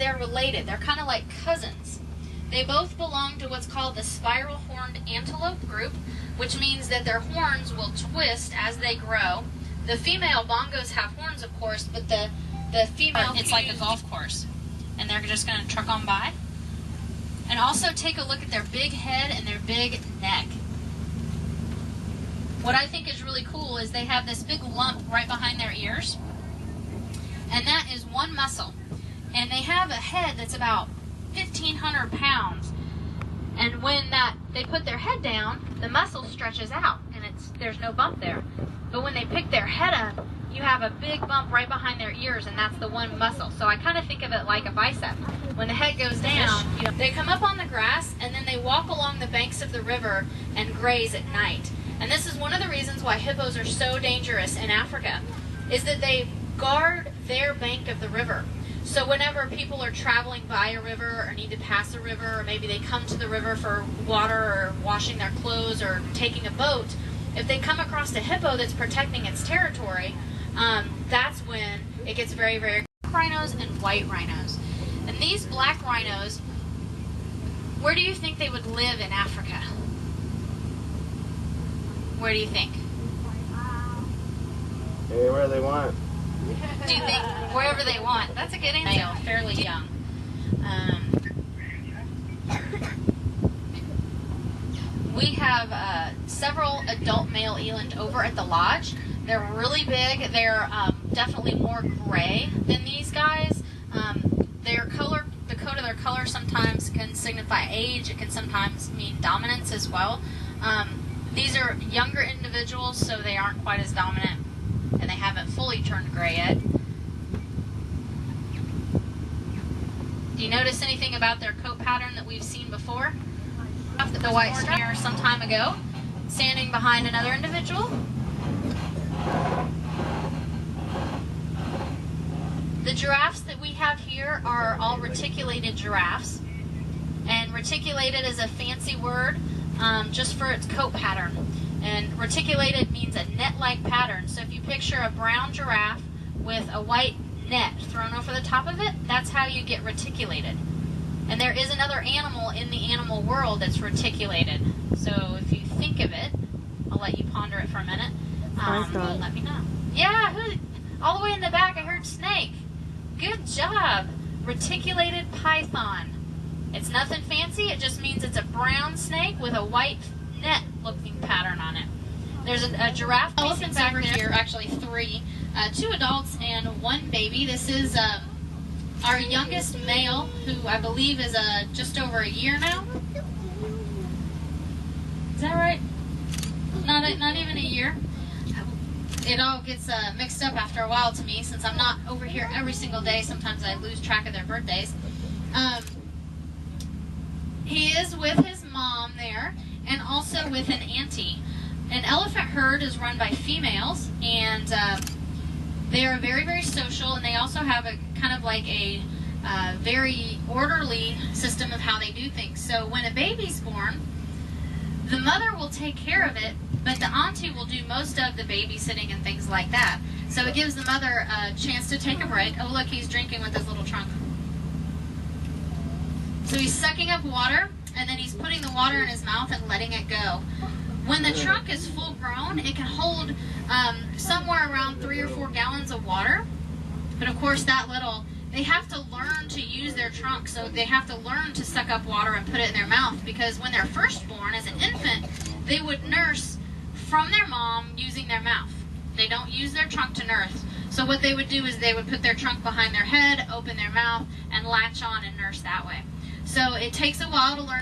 they're related. They're kind of like cousins. They both belong to what's called the spiral-horned antelope group, which means that their horns will twist as they grow. The female bongos have horns, of course, but the female, it's like a golf course. And they're just going to truck on by. And also take a look at their big head and their big neck. What I think is really cool is they have this big lump right behind their ears. And that is one muscle. And they have a head that's about 1,500 pounds. And when they put their head down, the muscle stretches out and there's no bump there. But when they pick their head up, you have a big bump right behind their ears, and that's the one muscle. So I kind of think of it like a bicep. When the head goes down, they come up on the grass, and then they walk along the banks of the river and graze at night. And this is one of the reasons why hippos are so dangerous in Africa, is that they guard their bank of the river. So whenever people are traveling by a river or need to pass a river, or maybe they come to the river for water or washing their clothes or taking a boat, if they come across a hippo that's protecting its territory, that's when it gets very, very black rhinos and white rhinos. And these black rhinos, where do you think they would live in Africa? Where do you think? Anywhere they want. Do you think wherever they want? That's a good answer. Fairly young. We have several adult male eland over at the lodge. They're really big. They're definitely more gray than these guys. Their color, the coat of their color sometimes can signify age. It can sometimes mean dominance as well. These are younger individuals, so they aren't quite as dominant, and they haven't fully turned gray yet. Do you notice anything about their coat pattern that we've seen before? The white here some time ago, standing behind another individual. The giraffes that we have here are all reticulated giraffes, and reticulated is a fancy word just for its coat pattern. And reticulated means a net-like pattern. So if you picture a brown giraffe with a white net thrown over the top of it, that's how you get reticulated. And there is another animal in the animal world that's reticulated. So if you think of it, I'll let you ponder it for a minute. Let me know. Yeah, all the way in the back I heard snake. Good job. Reticulated python. It's nothing fancy, it just means it's a brown snake with a white net looking pattern on it. There's a giraffe elephants over here, actually three, 2 adults and 1 baby. This is our youngest male, who I believe is just over a year now. Is that right? Not even a year. It all gets mixed up after a while to me, since I'm not over here every single day. Sometimes I lose track of their birthdays. He is with his mom there, and also with an auntie. An elephant herd is run by females, and they are very, very social, and they also have a kind of like a very orderly system of how they do things. So when a baby's born, the mother will take care of it, but the auntie will do most of the babysitting and things like that. So it gives the mother a chance to take a break. Oh, look, he's drinking with his little trunk. So he's sucking up water, and then he's putting the water in his mouth and letting it go. When the trunk is full grown, it can hold somewhere around 3 or 4 gallons of water. But of course, that little, they have to learn to use their trunk, so they have to learn to suck up water and put it in their mouth, because when they're first born as an infant, they would nurse from their mom using their mouth. They don't use their trunk to nurse. So what they would do is they would put their trunk behind their head, open their mouth, and latch on and nurse that way. So it takes a while to learn.